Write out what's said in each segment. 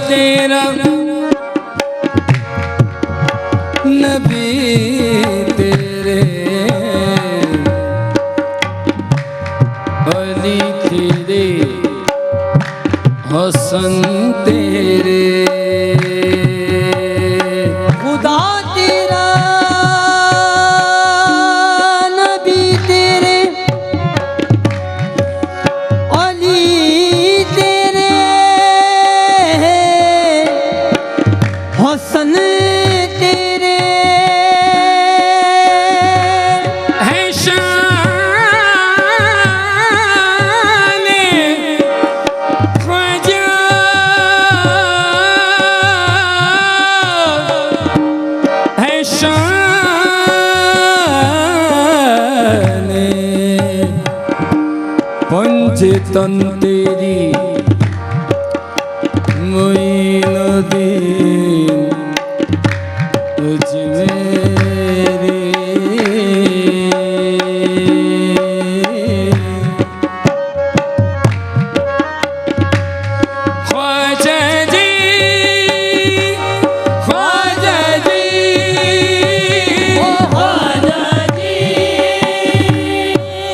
तेरा नबी तेरे अली तेरे हसन तेरे खुदा तेरा नबी तेरे अली तेरे हसन तेरे है शान ख्वाजा है शान पंचतन तेरी मोइनुद्दीन अजमेरी ख्वाजा जी ख्वाजा जी ख्वाजा जी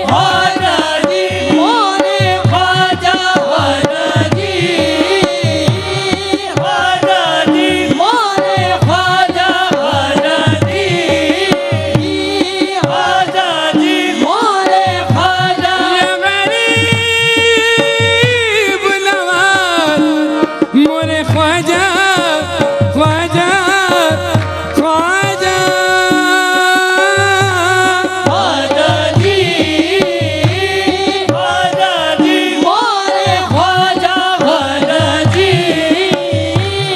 ख्वाजा जी मोरे ख्वाजा ख्वाजा जी ख्वाजा जी मोरे ख्वाजा ख्वाजा जी ख्वाजा जी मोरे ख्वाजा या गरीब नवाज मोरे ख्वाजा ख्वाजा ख्वाजा ख्वाजा जी ख्वाजा जी मोरे ख्वाजा ख्वाजा जी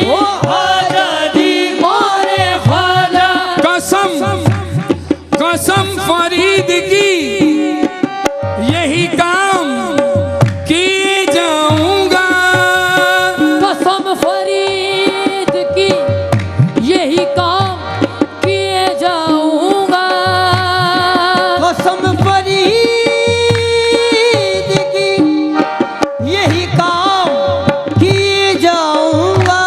ओ ख्वाजा जी मोरे ख्वाजा कसम कसम फरीद की यही काम किए जाऊंगा कसम फरीद की यही काम किए जाऊंगा कसम फरीद की यही काम किए जाऊंगा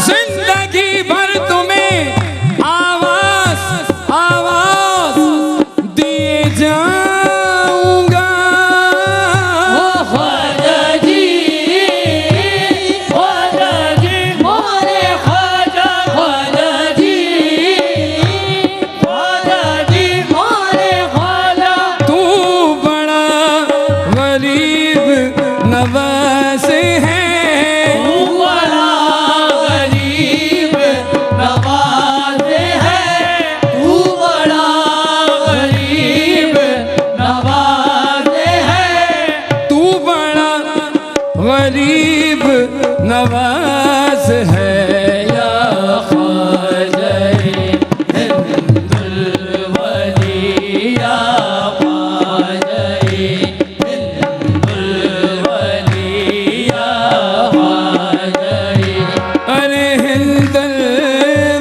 जिंदगी भर तुम्हें आवाज आवाज दिए जाऊंगा ओ ख्वाजा जी मोरे ख्वाजा ख्वाजा जी मोरे ख्वाजा तू बड़ा गरीब नवाज है तू बड़ा गरीब नवाज है तू बड़ा गरीब नवाज है तू बड़ा गरीब नवाज है या ख्वाजा हिंदुल वली या ख्वाजा हिंदुल वली या ख्वाजा अरे हिंदुल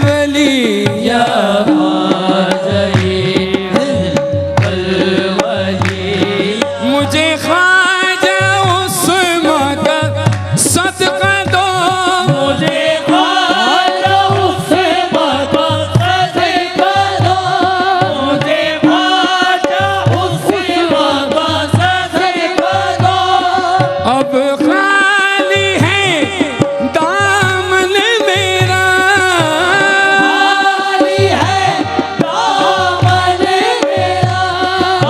वली या ख्वाजा हिंदुल वली मुझे ख्वाजा उस्मा का सदका दो मुझे ख्वाजा उस्मा का सदका दो मुझे ख्वाजा उस्मा का सदका दो अब खाली है दामन मेरा खाली है दामन मेरा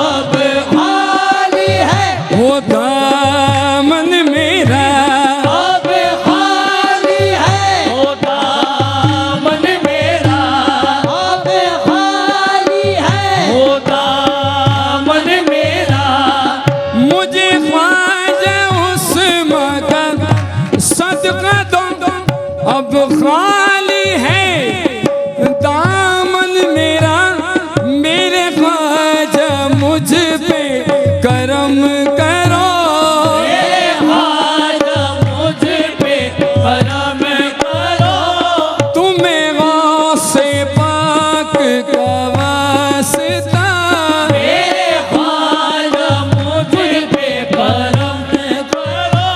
अब खाली है वो दामन मेरा अब खाली है ओ दामन मेरा अब खाली है ओ दामन मेरा मुझे ख्वाजा उस्मा का सदका दो अब खाली है दामन मेरा मेरे ख्वाजा मुझ पे करम करो मेरे ख्वाजा मुझ पे करम करो तुम्हें गौसे पाक का वास्ता मेरे ख्वाजा मुझ पे करम करो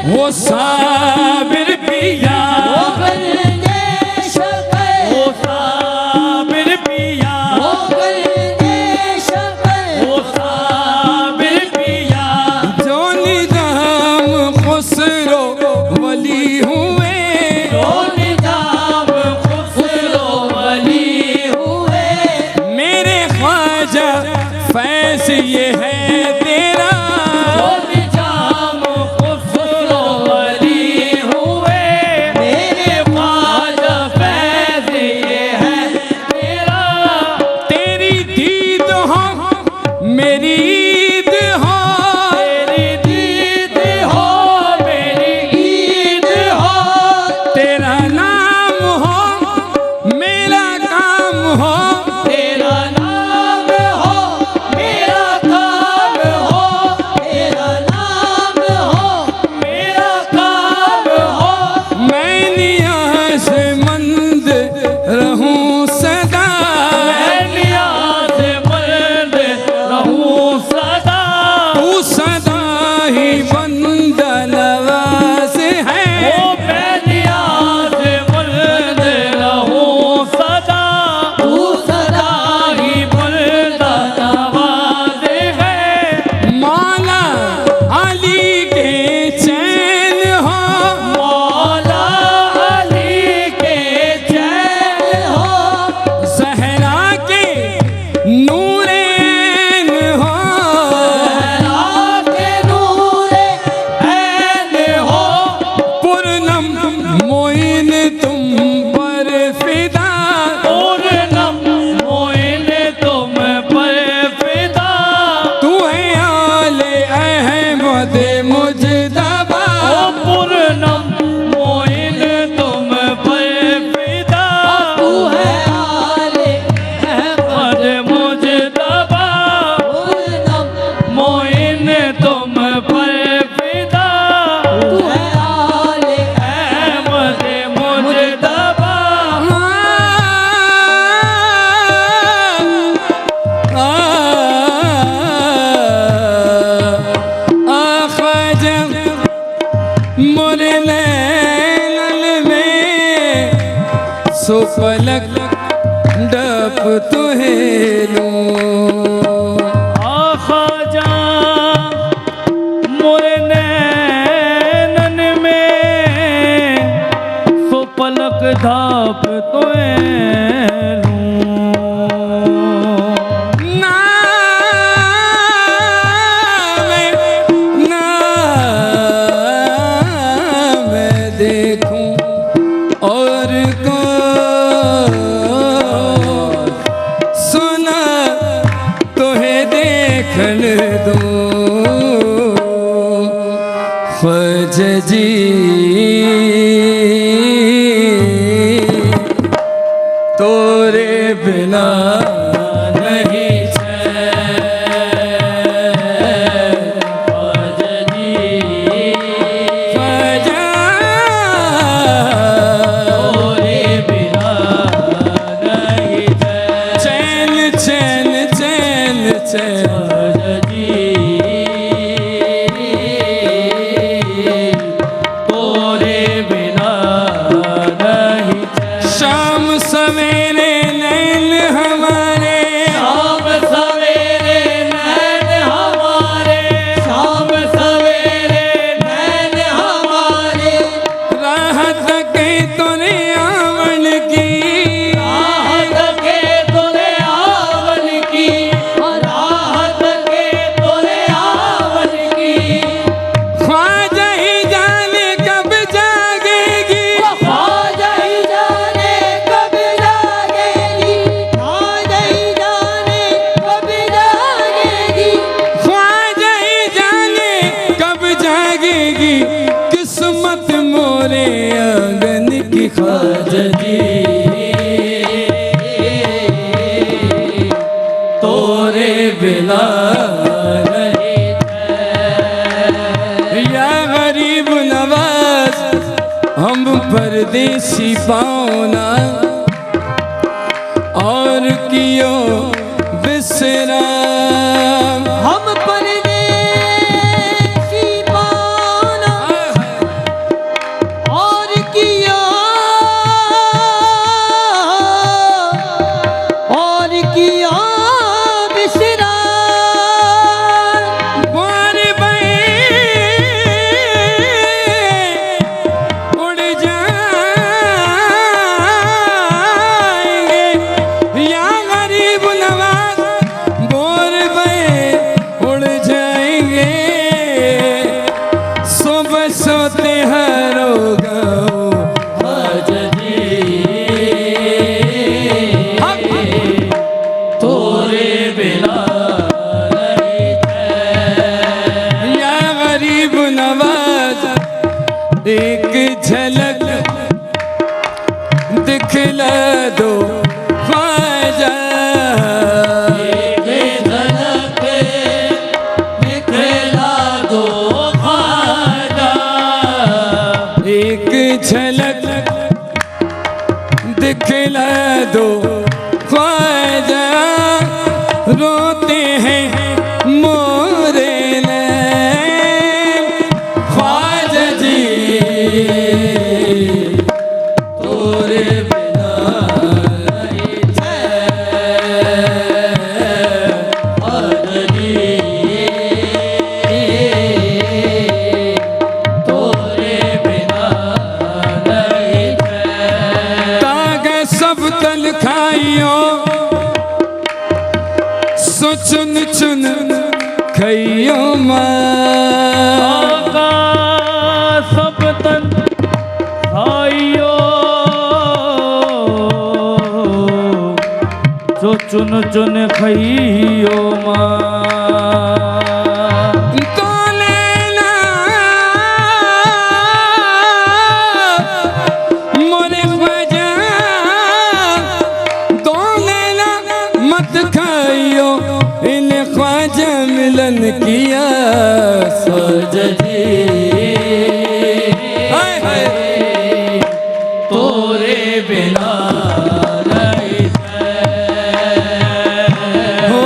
वो साबिर पिया, वो गंदेश है, वो साबिर पिया, वो गंदेश है, वो साबिर पिया, जो निजाम खुसरो वली हुए, जो निजाम खुसरो वली हुए, मेरे ख्वाजा फैज ये है तेरा, जो निजाम खुसरो वली हुए, मेरे ख्वाजा फैज़ ये है तेरा। तेरी दीद हो मेरी ईद हो, तेरी दीद हो मेरी ईद हो, तेरा नाम हो मेरा काम हो, तेरा नाम हो मेरा काम हो, तेरा नाम हो मेरा काम हो, मैं नियाज़मंद रहूं सदा, मैं नियाज़मंद रहूं सदा, तू सदा ही बंदा नवाज है, ओ मैं नियाज़मंद रहूं सदा, तू सदा ही बंदा नवाज़ है। मौला अली के चैन हो, मौला अली के चैन हो, ज़हरा के नूरैन हो, ज़हरा के नूरे ऐन हो, पूर्णम मोइन तुम पर फिदा, पूर्णम मोइन तुम पर फिदा, तू है आले अहमद मुजतबा, ओ पूर्णम मोइन तुम पर फिदा, तू है आले अहमद मुजतबा, पूर्णम मोइन तुम पर फिदा, तू है आले अहमद मुजतबा। ख्वाजा मोरे नैनन में सुपलक डप तुहे लूं, ख्वाजा मोरे नैनन में सो पलक धाप तोए ना मैं देखूं और को सुना तोहे देखन दूं, ख्वाजा जी तोरे बिना नहीं ख्वाजा, चैन चैन चैन चैन, शाम सवेरे नैन हमारे, शाम सवेरे नैन हमारे, शाम सवेरे नैन हमारे, राहत के तुरे आवन की, राहत के तोरे आवन की, राहत के तोरे आवन की, ख्वाजा ही जाने कब जागेगी, ख्वाजा ही जाने कब जागेगी, ख्वाजा ही जाने कब जागेगी, ख्वाजा ही जाने कब जागेगी, किस्मत मोरे आंगन की ख्वाजा जी, तोरे बिना नहीं या गरीब नवाज हम परदेसी पाओना, और कियो विश्राम, हम परदेसी पाना, बसोते हरो गाँव आज जी तोरे बिना नहीं थे। या गरीब नवाज एक झलक दिखला दो ख्वाजा। एक झलक दिखला दो ख्वाजा। एक झलक दिखला दो ख्वाजा। रोते हैं मोरे नैन ख्वाजा जी तोरे बिना नहीं थे। आज जी तोरे बिना नहीं थे। तागे सब तल खाइयो सो चुन चुन खइयो माँ। का सब तन खाइयो जो चुन चुन खाइयो माँ। तो लेना मोरे ख्वाजा तो लेना मत खाइयो इन ख्वाजा मिलन किया आज जी हाय हाय तोरे बिना नहीं हो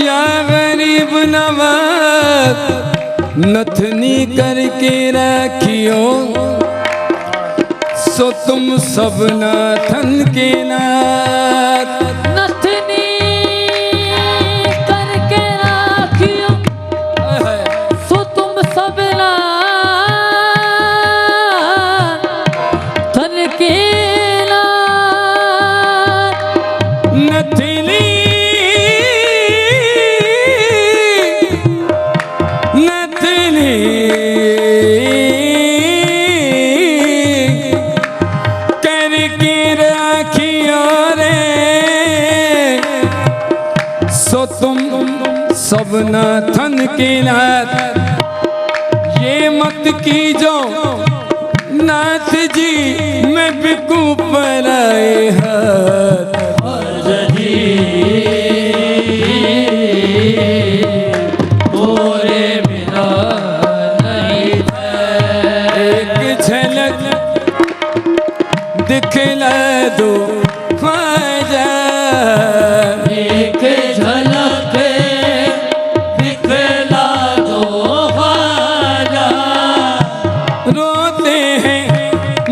या गरीब नवाज नथनी करके रखियो सो तुम सब नाथन के नाथ। नथनी करके राखियो सो तुम सब धन के नथनी नथनी करके राखियो रे सो तुम सब नाथन के नाथ। ये मत कीजो नाथ जी मैं बिकू पर आए हाथ। आज जी तोरे बिना नहीं थे। एक झलक दिखला दो ख्वाजा। एक झलक दिखला दो ख्वाजा। रोते हैं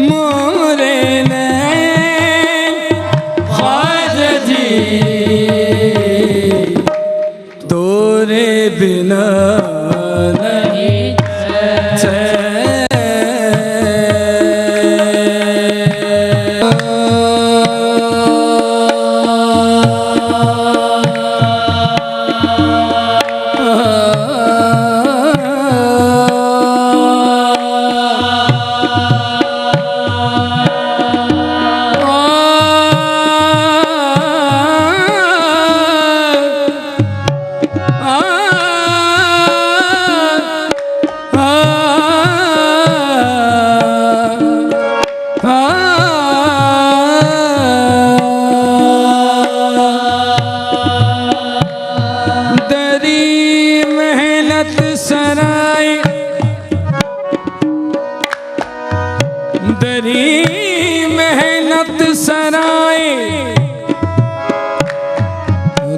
मोरे नैन ख्वाजा जी तोरे बिना नहीं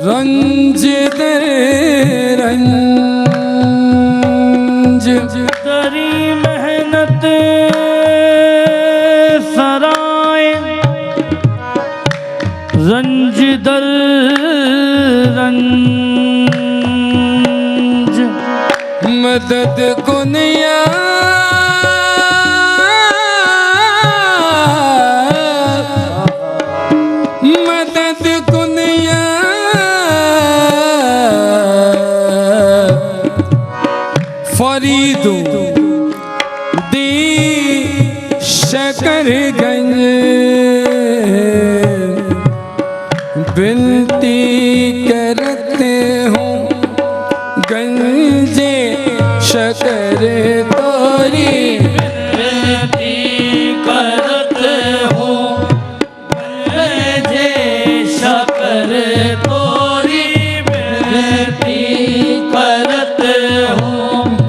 रंज दर रंज करी मेहनत सराय रंज दर रंज मदद कुनिया मदद कुनिया फरीदू दी शकरगंज विनती करते हूँ गंजे शकर तोरी विनती करते हो गंजे शकर तोरी विनती करते हो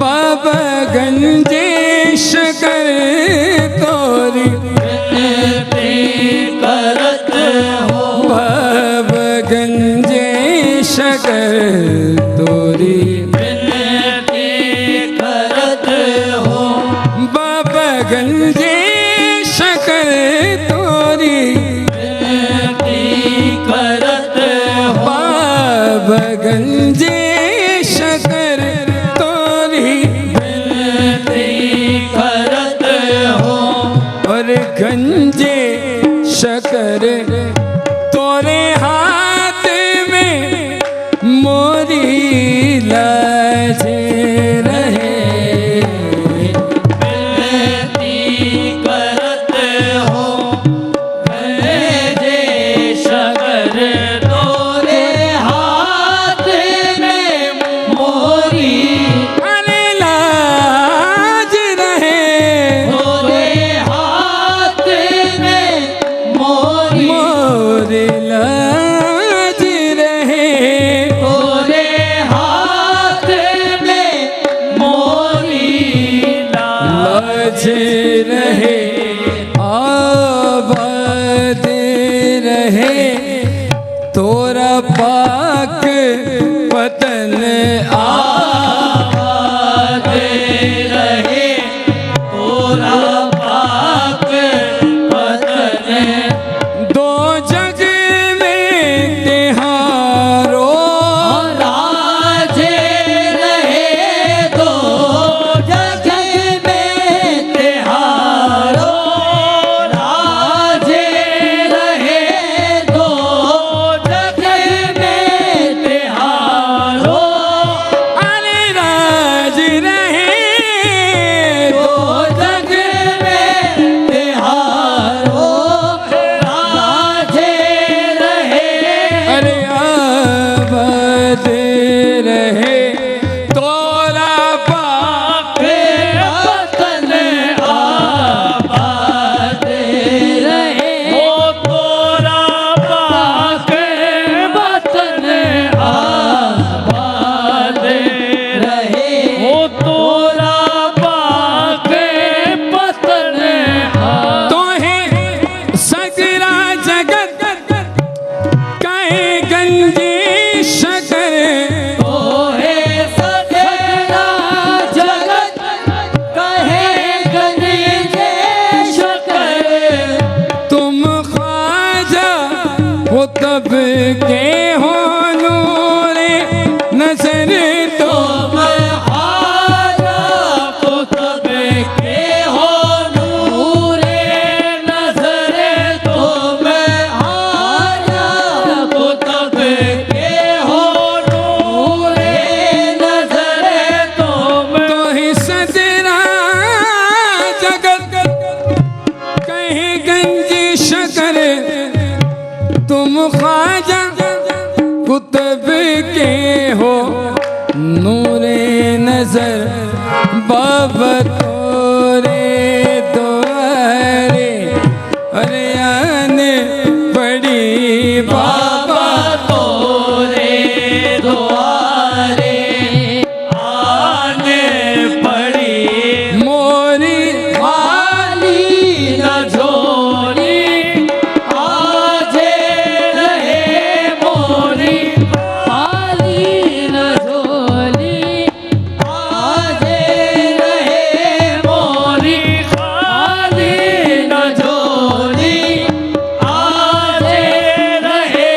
बाबा गंजे शकर तोरी विनती करते हो बाबा गंजे शकर तोरी विनती करते हो बाबा गंजे शकर तोरी विनती करते हो बाबा गंजे शकर तोरी विनती करते हो और गंजे शकर तोरे हाथ में मोरी लाज रहे विनती करते हो गंजे शकर तोरे हाथ में मोरी अरे लाज रहे तोरे हाथ में मोरी मोरी लाज रहे तोरे हाथ में मोरी लाज रहे आबाद रहे तोरा पाक पतन आबाद रहे तोरा पाक पतन दो जग में तिहारो राज रहे दो जग में तिहारो राज रहे दो जग में तिहारो अरे राज रहे दो जग में तिहारो राज रहे अरे आबाद रहे तोरा पाक वतन आबाद रहे ओ तोरा पाक वतन आबाद रहे ओ तोरा पाक वतन तोहे सगरा जगत कहे गंजे शकर तोहे सगरा जगत कहे गंजे शकर तुम ख्वाजा हो तब के हो नूरे नजर तो तुम हारा कुतुब के हो नूरे नजर तुम हारा कुतुब के हो नूरे नजर तुम तोहे सगरा जगत कहे गंजे शकर तुम ख्वाजा कुतुब के हो नूरे नजर बाबा तोरे द्वारे अरे आने पड़ी बाबा तोरे द्वारे आने पड़ी मोरी खाली न झोली आज रहे मोरी खाली न झोली आज रहे मोरी खाली न झोली आज रहे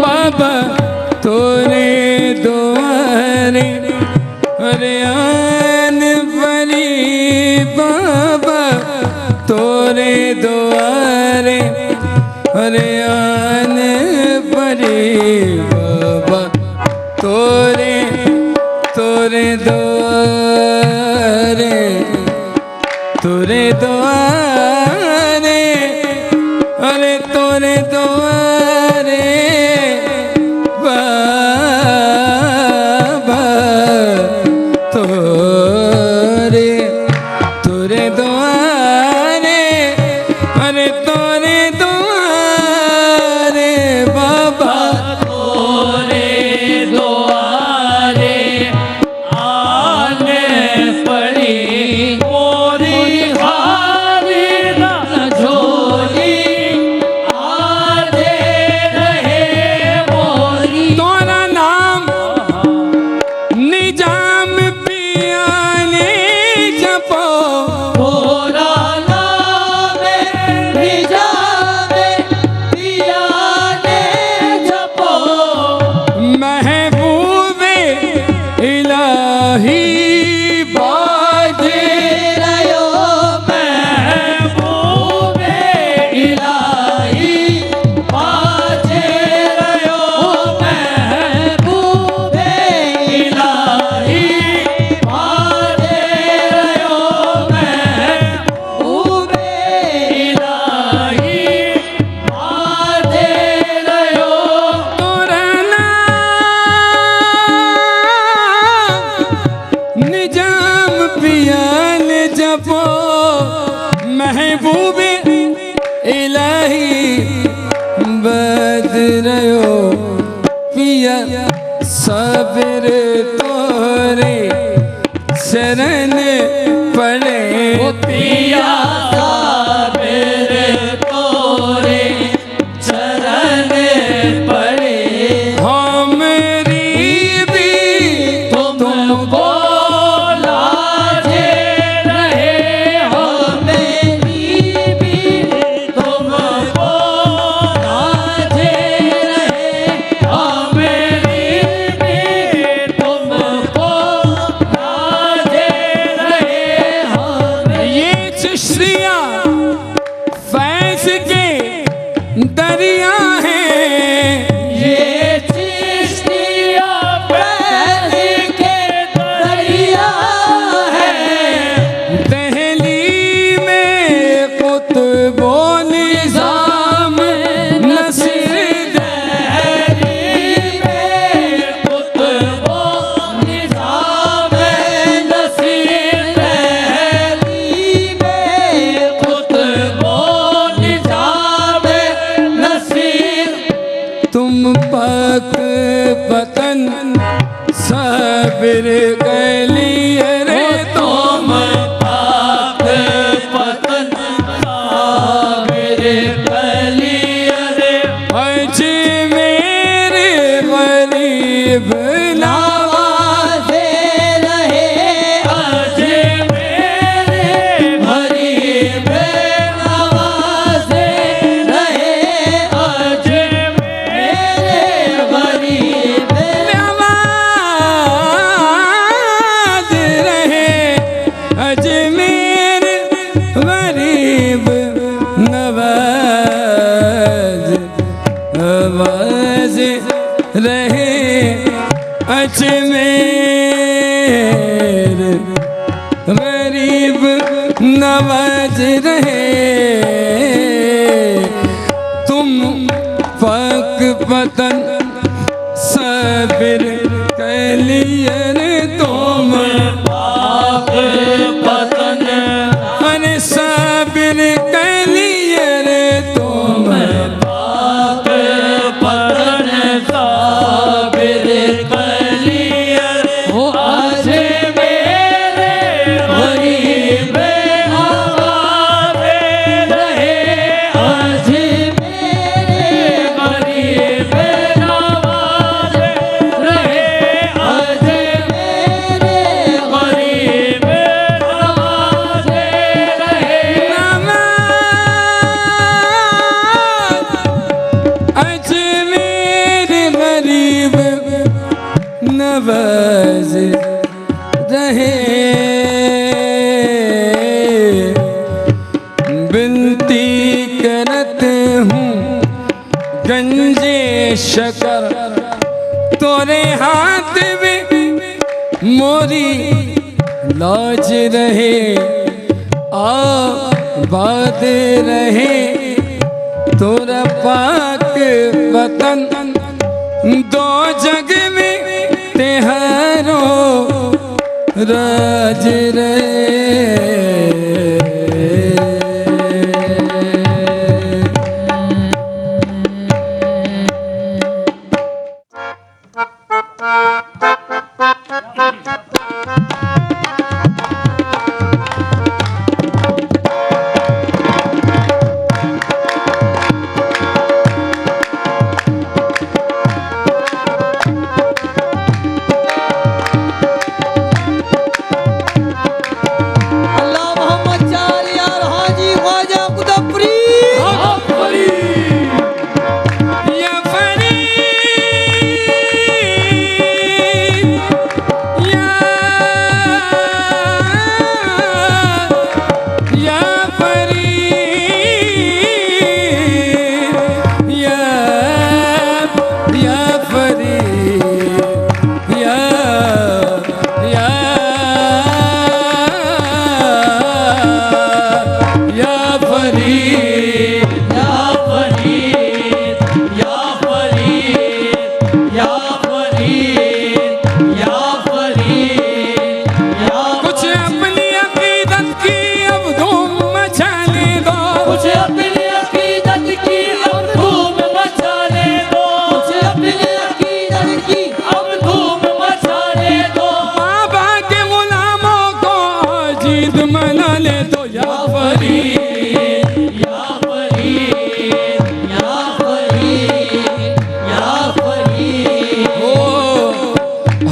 बाबा तोरे द्वारे अरे आन परी बाबा तोरे द्वारे अरे आन परी बाबा तोरे तोरे द्वारे तोरे द्वारे, अरे तोरे द्वारे बाबा, तोरे तोरे द्वारे, अरे तोरे द्वारे बाबा, तोरे द्वारे आने पड़ी मोरी हारी न झोली, आधे रहे मोरी। तोरा नाम निजाम पिया ने जपो, तोरा नाम निजाम पिया ने जपो, महबूबे इलाही बाजे रयो महबूबे इलाही, बाजे रयो महबूबे इलाही, बाजे रयो महबूबे इलाही, बाजे रयो। तोरा नाम निजाम पिया ने जपो, महबूबे इलाही बदरयो पिया, साबिर तोरे शरण पड़े पिया साबिर तोरे चरण पड़े, हमरी भी तुमको लाजे रहे, हमें भी तुमको लाजे रहे, हमें भी तुमको लाजे रहे, हमें। ये चिश्तिया फैज के दरिया हैं, ये चिश्तिया फैज के दरिया है, दहली में कुतुबो निजाम नसीर दहली में कुतुबो निजाम नसीर, दहली में कुतुबो निजाम नसीर। तुम पाक पतन साबिर गलिए रे तुम पाक पतन साबिर कलियरे, अज मेरे गरीब नवाजे रहे, अज मेरे गरीब नवाजे रहे, अज मेरे गरीब नवाज रहे, अजमेर गरीब नवाज, नवाज रहे, अजमेर गरीब नवाज रहे। तुम पाक पतन साबिर कलियर, तुम पाक पतन अरे साबिर कलियर, तुम पाक पतन साबिर कलियरे, आज मेरे गरीब नवाजे रहे, आज मेरे गरीब नवाजे रहे, आज मेरे गरीब नवाजे रहे। अजमेर गरीब नवाज रहे। बिनती करत हूँ गंजे शकर, तोरे हाथ में मोरी लाज रहे। आबाद रहे तोरा पाक वतन, दो जग में तेहारो राज रहे।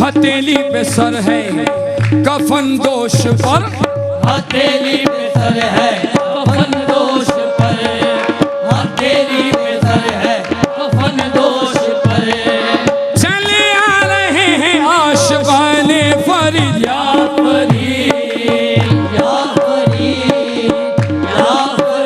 हथेली पे सर है कफन दोष पर, हथेली पे सर है कफन दोष पर, हथेली पे सर है कफन दोष पर। चले आ रहे हैं आशिकाने फरीद, या फरीद या फरीद या फरीद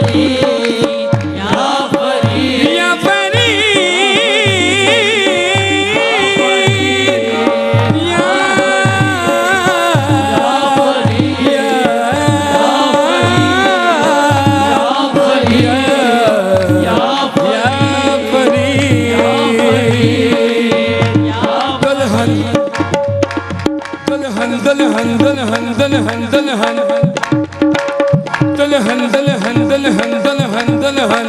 या फरीद या दुल्हन दुल्हन दुल्हन दुल्हन दुल्हन दुल्हन दुल्हन दुल्हन दुल्हन दुल्हन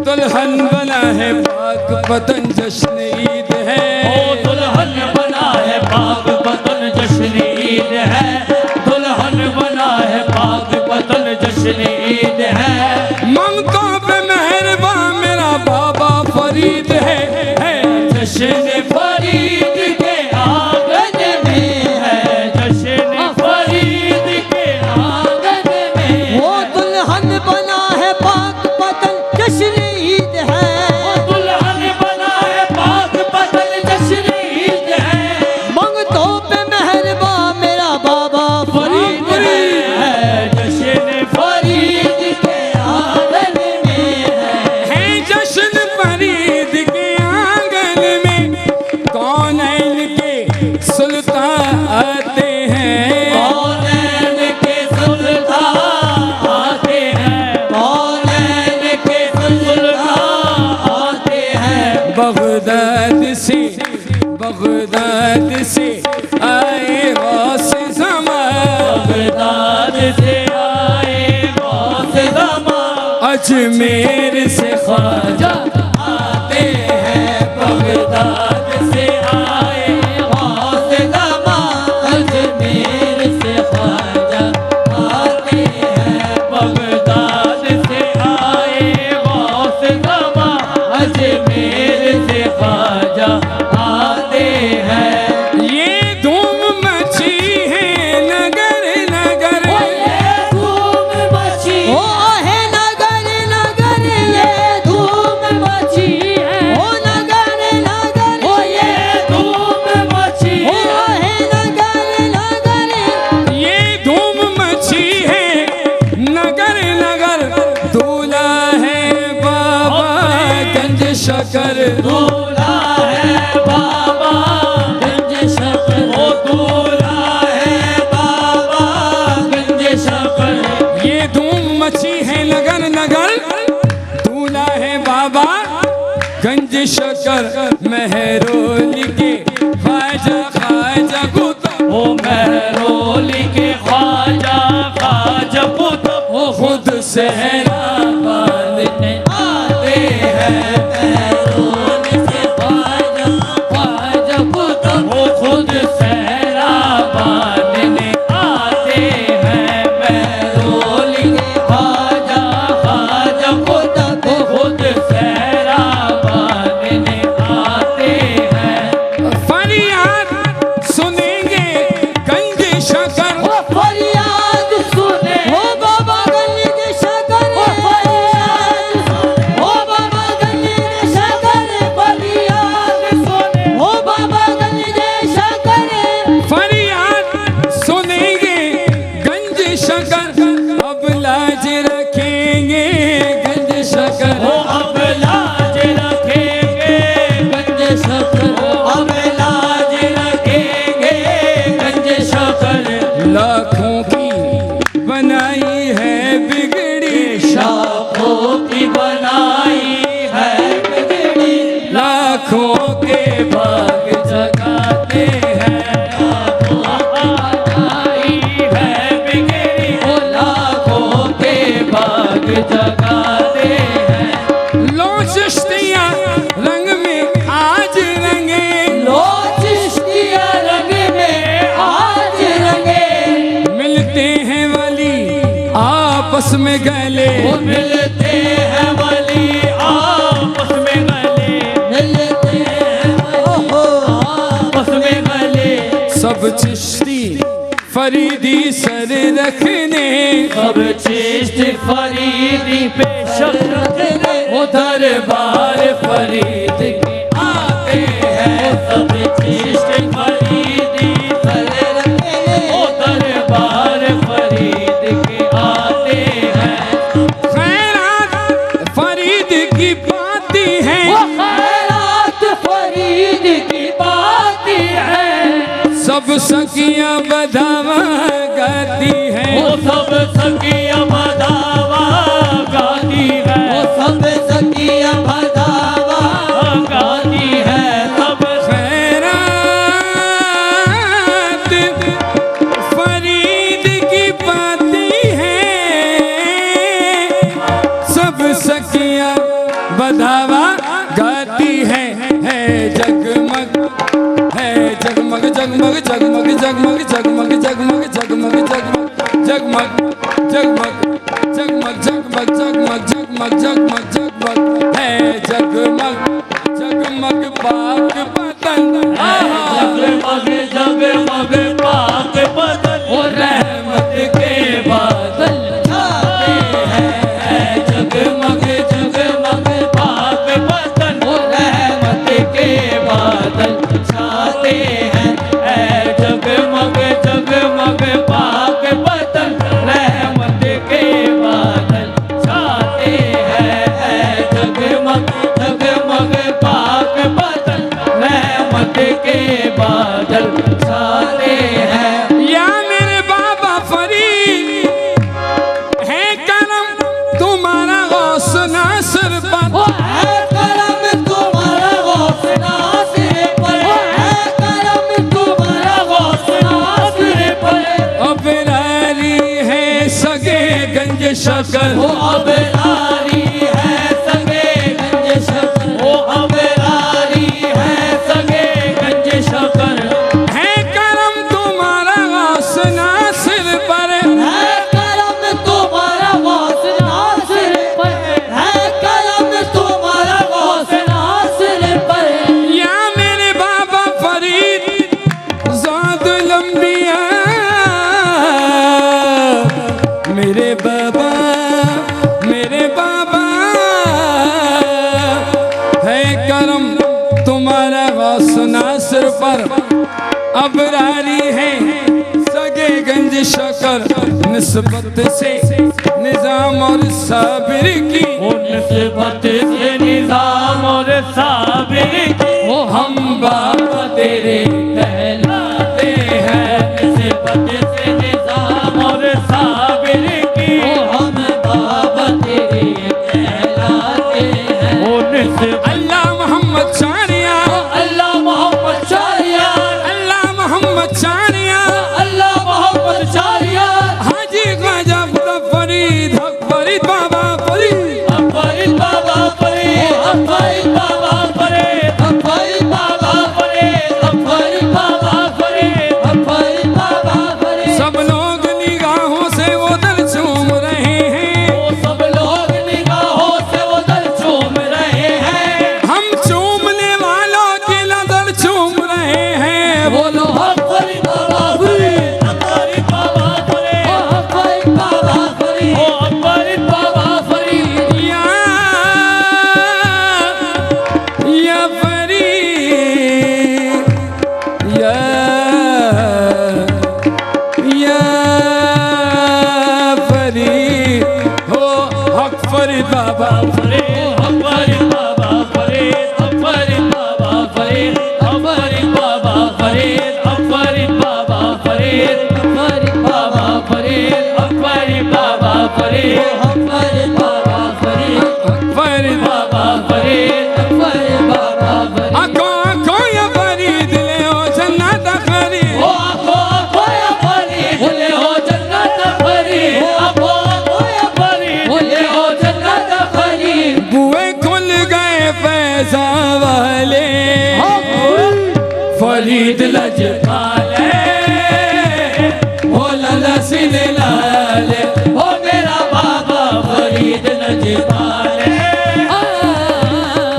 दुल्हन बना है पाक पतन जश्न ईद है। ओ दुल्हन बना है पाक पतन जश्न ईद है, दुल्हन बना है पाक पतन जश्न ईद है। ममता पे मेहरबा मेरा बाबा फरीद है जश्न फरीद के आंगन में है, जश्न फरीद के आंगन में। वो दुल्हन बना है पाक पतन जश्न ईद है, ओ दुल्हन बना है पाक पतन जश्न ईद है। मंगतों पे मेहरबा मेरा बाबा फरीद है जश्न फरीद के आंगन में है जश्न फरीद के आंगन में। कौनैन के सुल्तान आते हैं, कौनैन के सुल्तान आते हैं, कौनैन के सुल्तान आते हैं। बगदाद से आए गौस ज़मान, बगदाद से आए गौस ज़मान, अजमेर से ख्वाजा आते हैं। बगदाद से आए गौस ज़मान, अजमेर से ख्वाजा आते हैं। बगदाद से आए गौस ज़मान, अजमेर से ख्वाजा आते हैं। ये धूम मची है नगर नगर, ओ ये धूम मची ओ है नगर नगर ये धूम मची है, ओ नगर नगर ओ ये धूम सहरा बांधने आते हैं महरोल से ख्वाजा ख्वाजा कुतुब वो खुद सहरा बांधने आते हैं महरोल के ख्वाजा ख्वाजा कुतुब वो खुद सहरा बांधने आते हैं। फरियाद सुनेंगे गंज शकर फरियाद सुने हो बाबा गंज शकर फरियाद सुने हो बाबा गंज शकर फरियाद सुने हो बाबा गंज शकर फरियाद सुनेंगे गंज शकर अब लाज रखेंगे गंज शकर वो अब लाज रखेंगे गंज शकर अब लाज रखेंगे गंज शकर लाखों की बनाई है बिगड़ी शाखों की बनाई है बिगड़ी लाखों के भाग जगाते हैं बनाई है बिगड़ी वो लाखों के भाग जगाते हैं। लो चिश्तियाँ रंग में आज रंगे लो चिश्तिया रंग में आज रंगे मिलते हैं वली आपस में गले वो मिलते हैं वली आपस में गले मिलते हैं आपस में गले सब चिश्ती फरीदी सर रखने सब चिश्त फरीदी पे शक रखने वो दरबार फरीद के आते हैं सब चिश्त फरीदी सर रखने वो दरबार फरीद के आते हैं। खैरात फरीद की बाती है वो खैरात फरीद की बात है सब सखियां बधावा गाती है वो सब सखियां बधावा गाती है वो सब सखियां बधावा गाती है सब खैरात फरीद की बाती है सब सखियां बधावा गाती है जगमग है जगमग जगमग जगमग जगमग जगमग जगमग जगमग जगमग जगमग जगमग जगमग जगमग जगमग जगमग जगमग है जगमग जगमग पाक बदन जगमग जगमग पाक बदन वो रहमत के बादल छाते हैं जगमग जगमग पाक बदन वो रहमत के बादल छाते हैं जगमग जगमग पाक बदन रहमत के बादल छाते हैं जगमग जगमग पाक बदन रहमत के बादल छाते हैं। या मेरे बाबा फरीद है करम तुम्हारा गौस नासिर पर वो है करम तुम्हारा गौस नासिर पर है करम तुम्हारा गौस नासिर पर अबरारी है सगे गंज शकर वो अबरारी है सगे गंज शकर वो अबरारी है सगे गंज शकर है करम तुम्हारा गौस नासिर पर है करम तुम्हारा गौस नासिर पर है करम तुम्हारा गौस नासिर पर या मेरे बाबा फरीद ज़ाद लंबिया मेरे बाबा है करम तुम्हारा गौस नासिर पर अबरारी है सगे गंज शकर निस्बत से निजाम और साबिर की वो निस्बत से निजाम और साबिर की वो हम बाबा तेरे कहलाते हैं निस्बत से निजाम और साबिर की वो हम बाबा तेरे कहलाते हैं वो निस्बत अल्लाह मोहम्मद शारिया अल्लाह मोहम्मद शारिया अल्लाह मोहम्मद शारिया अल्लाह मोहम्मद शारिया हाजी ख्वाजा फरीद हक फरीद फरीद बाबा फरीद बाबा फरीद बाबा फरीद बाबा फरीद। सब लोग निगाहों से वो दर चूम रहे हैं, सब लोग निगाहों से उधर चूम रहे हैं। हम चूमने वालों की नजर चूम रहे हैं। बोलो हक फरीद बाबा फरीद बाबा फरीद बाबा फरीद बाबा फरीद। या फरीद या फरीद हो हक फरीद बाबा फरीद बाबा फरीद बाबा फरीद बाबा फरीद बाबा फरीद बाबा फरीद बाबा फरीद बाबा फरीद फरीद बाबा फरीद बाबा फरीद। आंखों आंखों या फरीद ले ओ जन्नत फरीद। ओ आंखों या फरीद ले हो जन्नत फरीद। आंखों या फरीद ले हो जन्नत फरीद। बुए खुल गए फैजा वाले फरीद लजपाले ओ लाला सीने लाले ओ मेरा बाबा फरीद लजपाले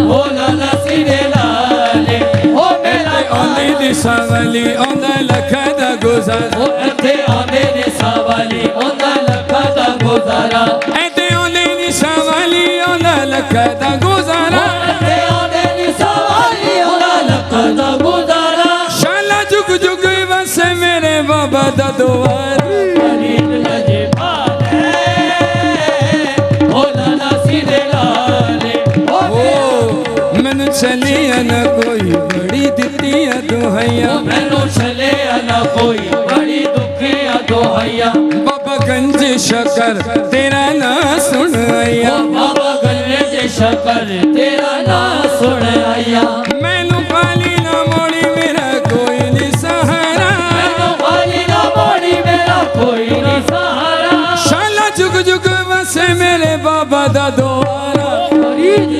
ओ लाला सीने लाले ओ मेरा ओंदे दिशा वाली ओंदा लखा दा गुजार। ओ इत्थे आंदे ने सावाली ओंदा लखा दा गुजारा। ऐते ओंदे दिशा वाली ओंदा लखा दा गुजारा। इत्थे आंदे ने सावाली ओंदा लखा दा गुजारा। शाला जुग जुग वसे मेरे बाबा दा द्वार। फरीद लजपाले ओ लाला सीने लाले ओ ओ मैनू चलिया न कोई बड़ी दितिया दुहैया। मैनू चले ना कोई बड़ी दुखिया दोहैया। बाबा गंज शकर तेरा ना सुन आया। बाबा गले जे शकर तेरा ना सुन आया। मैनू खाली ना मोड़ी मेरा कोई नहीं सहारा। मैनू खाली ना मोड़ी मेरा कोई नहीं सहारा। शाला जुग जुग वसे मेरे बाबा दा द्वारा। फरीद